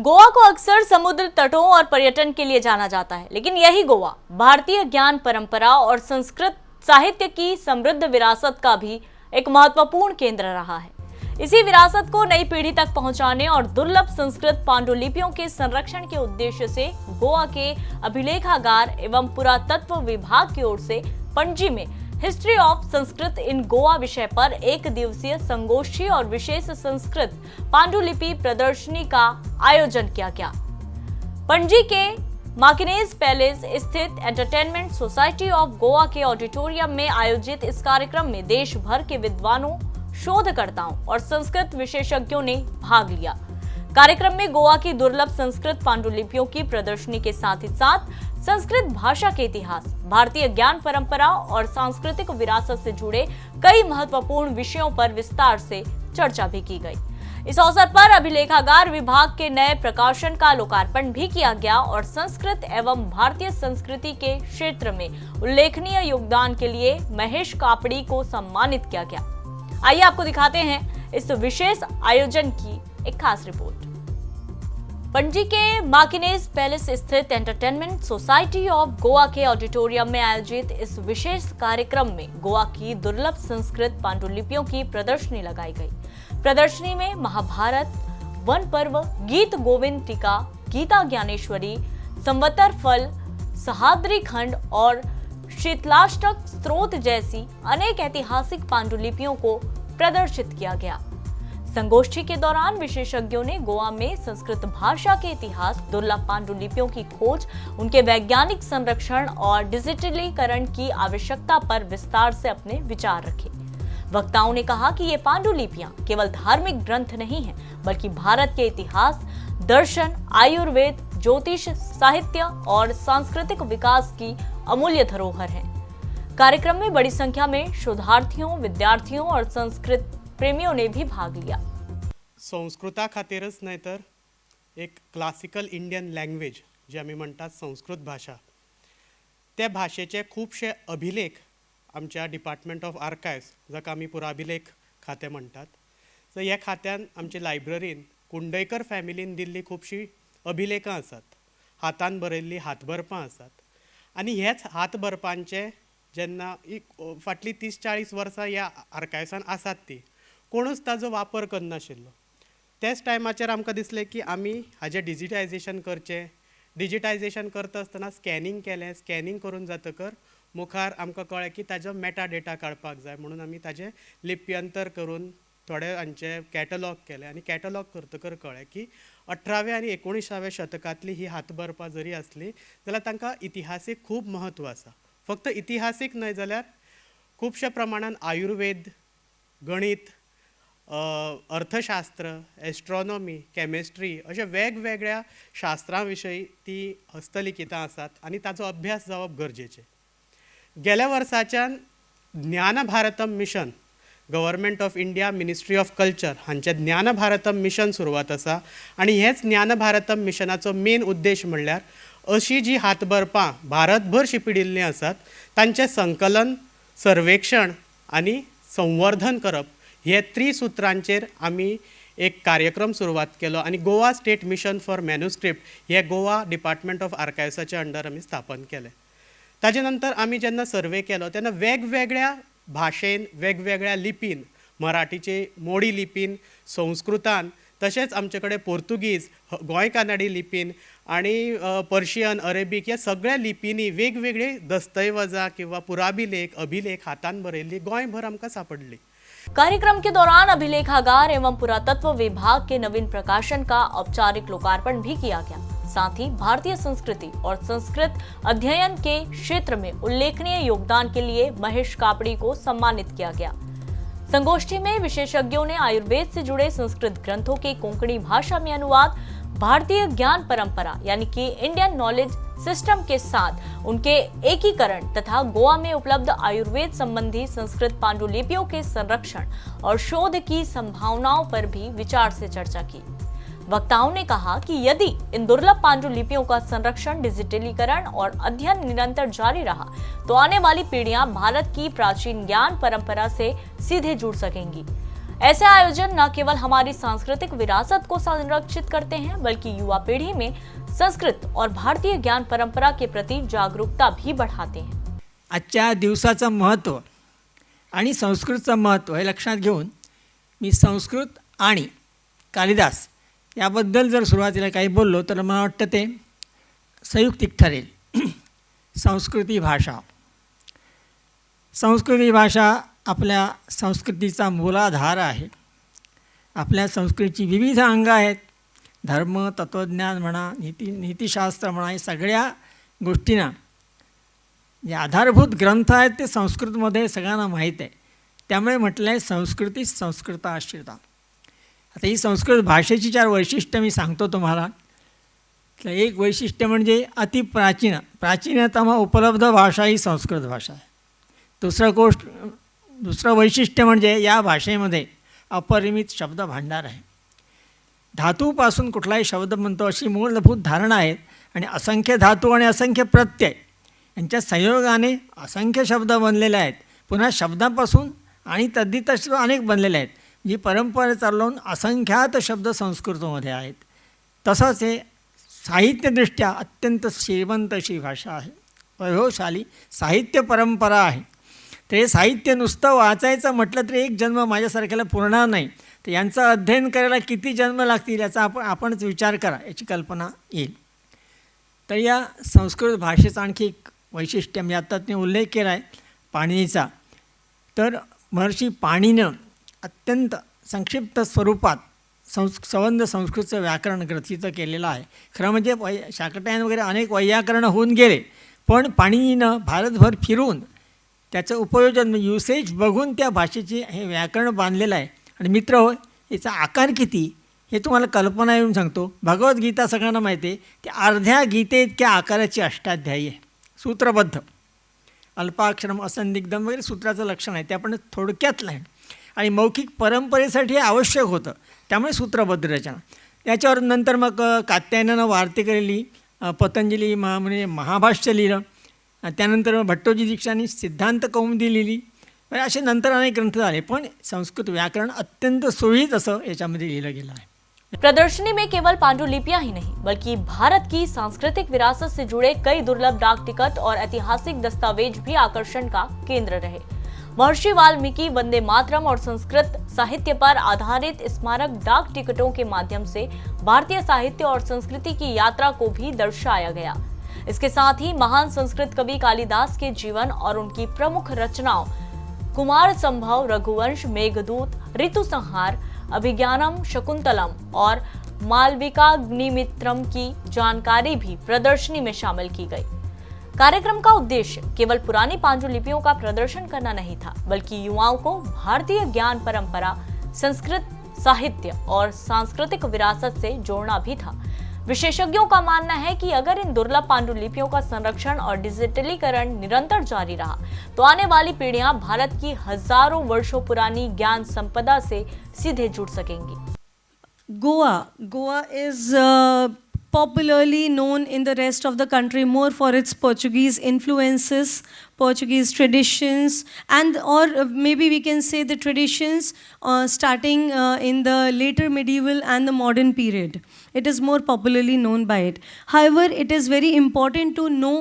गोवा को अक्सर समुद्र तटों और पर्यटन के लिए जाना जाता है, लेकिन यही गोवा भारतीय ज्ञान परंपरा और संस्कृत साहित्य की समृद्ध विरासत का भी एक महत्वपूर्ण केंद्र रहा है। इसी विरासत को नई पीढ़ी तक पहुंचाने और दुर्लभ संस्कृत पांडुलिपियों के संरक्षण के उद्देश्य से गोवा के अभिलेखागार एवं पुरातत्व विभाग की ओर से पणजी में हिस्ट्री ऑफ संस्कृत इन गोवा विषय पर एक दिवसीय संगोष्ठी और विशेष संस्कृत पांडुलिपि प्रदर्शनी का आयोजन किया गया। पणजी के मार्किनेज पैलेस स्थित एंटरटेनमेंट सोसाइटी ऑफ गोवा के ऑडिटोरियम में आयोजित इस कार्यक्रम में देश भर के विद्वानों, शोधकर्ताओं और संस्कृत विशेषज्ञों ने भाग लिया। कार्यक्रम में गोवा की दुर्लभ संस्कृत पांडुलिपियों की प्रदर्शनी के साथ ही साथ संस्कृत भाषा के इतिहास, भारतीय ज्ञान परंपरा और सांस्कृतिक विरासत से जुड़े कई महत्वपूर्ण विषयों पर विस्तार से चर्चा भी की गई। इस अवसर पर अभिलेखागार विभाग के नए प्रकाशन का लोकार्पण भी किया गया और संस्कृत एवं भारतीय संस्कृति के क्षेत्र में उल्लेखनीय योगदान के लिए महेश कापड़ी को सम्मानित किया गया। आइए आपको दिखाते हैं इस विशेष आयोजन की एक खास रिपोर्ट। पणजी के मार्किनेज पैलेस स्थित एंटरटेनमेंट सोसाइटी ऑफ गोवा के ऑडिटोरियम में आयोजित इस विशेष कार्यक्रम में गोवा की दुर्लभ संस्कृत पांडुलिपियों की प्रदर्शनी लगाई गई। प्रदर्शनी में महाभारत, वन पर्व, गीत गोविंद टीका, गीता ज्ञानेश्वरी, संवत्तर फल, सहाद्री खंड और शीतलाष्टक स्त्रोत जैसी अनेक ऐतिहासिक पांडुलिपियों को प्रदर्शित किया गया। संगोष्ठी के दौरान विशेषज्ञों ने गोवा में संस्कृत भाषा के इतिहास, दुर्लभ पांडुलिपियों की खोज, उनके वैज्ञानिक संरक्षण और डिजिटलीकरण की आवश्यकता पर विस्तार से अपने विचार रखे। वक्ताओं ने कहा कि ये पांडुलिपियां केवल धार्मिक ग्रंथ नहीं हैं, बल्कि भारत के इतिहास, दर्शन, आयुर्वेद, ज्योतिष, साहित्य और सांस्कृतिक विकास की अमूल्य धरोहर है। कार्यक्रम में बड़ी संख्या में शोधार्थियों, विद्यार्थियों और संस्कृत प्रेमियों ने भी भाग लिया। संस्कृता खातीरच न्हय तर एक क्लासिकल इंडियन लँग्वेज जे आमी म्हणटात संस्कृत भाषा, त्या भाशेचे खुबशे अभिलेख आमच्या डिपार्टमेंट ऑफ आर्कायव्स, जाका आमी पुराभिलेख खातें म्हणटात, सो ह्या खात्यान आमचे लायब्ररीन कुंडयकर फॅमिलीन दिल्ली खुबशीं अभिलेखां आसात, हातान बरयल्लीं हातबरपां आसात, आनी हेच हातबरपांचे जेन्ना फाटलीं 30-40 वर्सां ह्या आर्कायव्सान आसात ती कोणूच ताजो वापर करनाशिल्लो। त्याच टायमाचेर आमकां दिसलें की आमी हाजें डिजिटायजेशन करचें। डिजिटायजेशन करता आसतना स्कॅनिंग केलें, स्कॅनिंग करून जातकर मुखार आमकां कळ्ळें की ताजो मेटा डेटा काडपाक जाय, म्हणून आमी ताजें लिप्यंतर करून थोडे हांचे कॅटलॉग केले आनी कॅटलॉग करतकर कळ्ळें की 18व्या आनी 19व्या शतकांतली ही हातबरपां जरी आसली जाल्यार तांकां इतिहासीक खूब म्हत्व आसा। फक्त इतिहासीक न्हय जाल्यार खुबशे प्रमाणान आयुर्वेद, गणित, अर्थशास्त्र, एस्ट्रॉनॉमी, केमिस्ट्री अशा वेगवेगळ्या शास्त्रां विशयी ती हस्तलिखितां आसात आनी ताचो अभ्यास जावप गरजेचें। गेल्या वर्साच्यान ज्ञान Bharatam mission, government of India, ministry of culture हांचें ज्ञान भारतम मिशन सुरवात आसा आनी हेच ज्ञान भारतम मिशनाचो मेन उद्देश म्हणल्यार अशीं जी हातबरपां भारतभर शिंपिडिल्लीं आसात तांचें संकलन, सर्वेक्षण आनी संवर्धन करप, हे त्रिसूत्रांचेर आमी एक कार्यक्रम सुरवात केलो आनी Goa state mission for manuscript हे गोवा डिपार्टमेंट ऑफ आर्कायव्साच्या अंडर आमी स्थापन केलें। ताजे नंतर आमी जेन्ना सर्वे केलो तेन्ना वेगवेगळ्या भाशेन, वेगवेगळ्या लिपीन, मराठीचे मोडी लिपीन, संस्कृतान, तशेंच आमचे कडेन पोर्तुगीज, गोंय कानडी लिपीन आनी पर्शियन, अरेबीक ह्या सगळ्या लिपींनी वेगवेगळी दस्तऐवजां किंवा पुराभिलेख, अभिलेख हातान बरयल्ली गोंयभर आमकां सापडली। कार्यक्रम के दौरान अभिलेखागार एवं पुरातत्व विभाग के नवीन प्रकाशन का औपचारिक लोकार्पण भी किया गया। साथ ही भारतीय संस्कृति और संस्कृत अध्ययन के क्षेत्र में उल्लेखनीय योगदान के लिए महेश कापड़ी को सम्मानित किया गया। संगोष्ठी में विशेषज्ञों ने आयुर्वेद से जुड़े संस्कृत ग्रंथों के कोंकणी भाषा में अनुवाद, भारतीय ज्ञान परंपरा यानी कि इंडियन नॉलेज सिस्टम के साथ उनके एकीकरण तथा गोवा में उपलब्ध आयुर्वेद संबंधी संस्कृत पांडुलिपियों के संरक्षण और शोध की संभावनाओं पर भी विचार से चर्चा की। वक्ताओं ने कहा कि यदि इन दुर्लभ पांडुलिपियों का संरक्षण, डिजिटलीकरण और अध्ययन निरंतर जारी रहा तो आने वाली पीढ़ियां भारत की प्राचीन ज्ञान परंपरा से सीधे जुड़ सकेंगी। ऐसे आयोजन न केवल हमारी सांस्कृतिक विरासत को संरक्षित करते हैं बल्कि युवा पीढ़ी में संस्कृत और भारतीय ज्ञान परंपरा के प्रति जागरूकता भी बढ़ाते हैं। आजच्या दिवसाचं महत्त्व आणि संस्कृतचं महत्त्व हे लक्षात घेऊन मी संस्कृत आणि कालिदास याबद्दल जर सुरुवातीला काही बोललो तर मला वाटतं ते संयुक्तिक ठरेल। संस्कृती भाषा आपल्या संस्कृतीचा मूलाधार आहे। आपल्या संस्कृतीची विविध अंग आहेत। धर्म, तत्त्वज्ञान म्हणा, नीतिशास्त्र म्हणा, या सगळ्या गोष्टींना जे आधारभूत ग्रंथ आहेत ते संस्कृतमध्ये सगळ्यांना माहीत आहे। त्यामुळे म्हटलं आहे संस्कृती संस्कृताश्रिता। आता ही संस्कृत भाषेची 4 वैशिष्ट्य मी सांगतो तुम्हाला। एक वैशिष्ट्य म्हणजे प्राचीनतम उपलब्ध भाषा ही संस्कृत भाषा आहे। दुसरं वैशिष्ट्य म्हणजे या भाषेमध्ये अपरिमित शब्द भांडार आहे। धातूपासून कुठलाही शब्द बनतो अशी मूलभूत धारणा आहे आणि असंख्य धातू आणि असंख्य प्रत्यय यांच्या संयोगाने असंख्य शब्द बनलेले आहेत। पुन्हा शब्दापासून आणि तद्धित अनेक बनलेले आहेत। जी परंपरा चालवून असंख्यात शब्द संस्कृतमध्ये आहेत। तसंच हे साहित्यदृष्ट्या अत्यंत श्रीमंत अशी भाषा आहे। वैभवशाली साहित्य परंपरा आहे। तर हे साहित्य नुसतं वाचायचं म्हटलं तरी एक जन्म माझ्यासारख्याला पुरणार नाही। तर यांचं अध्ययन करायला किती जन्म लागतील याचा आपणच विचार करा, याची कल्पना येईल। तर या संस्कृत भाषेचं आणखी एक वैशिष्ट्य मी आत्ताच उल्लेख केला आहे पाणिनीचा। तर महर्षी पाणीनं अत्यंत संक्षिप्त स्वरूपात संबंध संस्कृतचं व्याकरण ग्रथित केलेलं आहे। खरं म्हणजे शाकटायन वगैरे अनेक वैयाकरण होऊन गेले, पण पाणिनीनं भारतभर फिरून त्याचं उपयोजन युसेज बघून त्या भाषेचे हे व्याकरण बांधलेलं आहे। आणि मित्र होय, याचा आकार किती हे तुम्हाला कल्पना येऊन सांगतो। भगवद्गीता सगळ्यांना माहिती आहे, ती अर्ध्या गीते इतक्या आकाराची अष्टाध्यायी आहे, सूत्रबद्ध, अल्पाक्षरम असंदिग्धम वगैरे सूत्राचं लक्षण आहे, ते आपण थोडक्यातलं आहे आणि मौखिक परंपरेसाठी हे आवश्यक होतं, त्यामुळे सूत्रबद्ध रचना। त्याच्यावर नंतर मग कात्यायनानं वार्ते केलेली, पतंजली म्हणजे महाभाष्य लिहिलं, त्यानंतर भट्टोजी दीक्षांनी सिद्धांत कौमुदी लिहिली, असे नंतर अनेक ग्रंथ झाले, पण संस्कृत व्याकरण अत्यंत सुरळीत असं याच्यामध्ये लिहिलं गेलं आहे। प्रदर्शनी में केवल पांडुलिपियां ही नहीं बल्कि भारत की सांस्कृतिक विरासत से जुड़े कई दुर्लभ डाक टिकट और ऐतिहासिक दस्तावेज भी आकर्षण का केंद्र रहे। महर्षि वाल्मीकि, वंदे मातरम और संस्कृत साहित्य पर आधारित स्मारक डाक टिकटों के माध्यम से भारतीय साहित्य और संस्कृति की यात्रा को भी दर्शाया गया। इसके साथ ही महान संस्कृत कवि कालिदास के जीवन और उनकी प्रमुख रचनाओं कुमार संभव, रघुवंश, मेघदूत, ऋतुसंहार, अभिज्ञानम, शकुंतलम और मालविकाग्निमित्रम की जानकारी भी प्रदर्शनी में शामिल की गई। कार्यक्रम का उद्देश्य केवल पुरानी पांडुलिपियों का प्रदर्शन करना नहीं था, बल्कि युवाओं को भारतीय ज्ञान परंपरा, संस्कृत साहित्य और सांस्कृतिक विरासत से जोड़ना भी था। विशेषज्ञों का मानना है कि अगर इन दुर्लभ पांडुलिपियों का संरक्षण और डिजिटलीकरण निरंतर जारी रहा तो आने वाली पीढ़ियां भारत की हजारों वर्षों पुरानी ज्ञान संपदा से सीधे जुड़ सकेंगी। Goa is popularly known in the rest of the country more for its Portuguese influences, Portuguese traditions, and or maybe we can say the traditions starting in the later medieval and the modern period. It is more popularly known by it. However, it is very important to know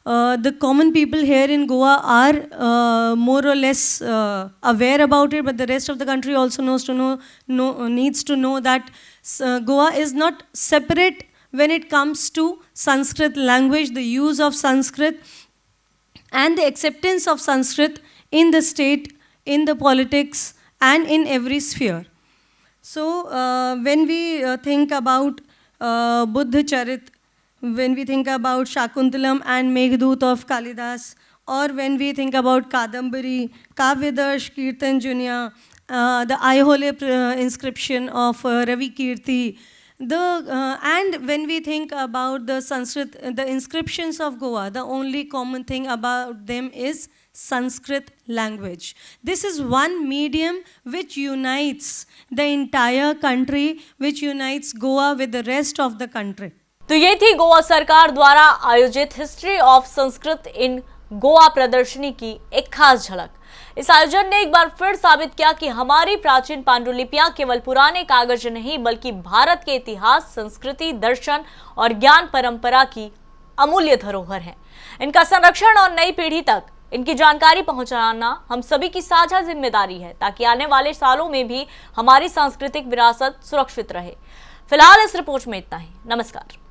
the common people here in Goa are more or less aware about it, but the rest of the country also needs to know that Goa is not separate when it comes to Sanskrit language, the use of Sanskrit and the acceptance of Sanskrit in the state, in the politics and in every sphere. So when we think about Buddha Charit, when we think about Shakuntalam and Meghdoot of Kalidas, or when we think about Kadambari, Kavyadarsh, Kirtan Junya, the Aihole inscription of Ravi Kirti, and when we think about the Sanskrit, the inscriptions of Goa, the only common thing about them is Sanskrit language. This is one medium which unites the entire country, which unites Goa with the rest of the country. तो ये थी गोवा सरकार द्वारा आयोजित history of Sanskrit इन गोवा प्रदर्शनी की एक खास झलक। इस आयोजन ने एक बार फिर साबित किया कि हमारी प्राचीन पांडुलिपियां केवल पुराने कागज नहीं बल्कि भारत के इतिहास, संस्कृति, दर्शन और ज्ञान परंपरा की अमूल्य धरोहर है। इनका संरक्षण और नई पीढ़ी तक इनकी जानकारी पहुंचाना हम सभी की साझा जिम्मेदारी है, ताकि आने वाले सालों में भी हमारी सांस्कृतिक विरासत सुरक्षित रहे। फिलहाल इस रिपोर्ट में इतना ही। नमस्कार।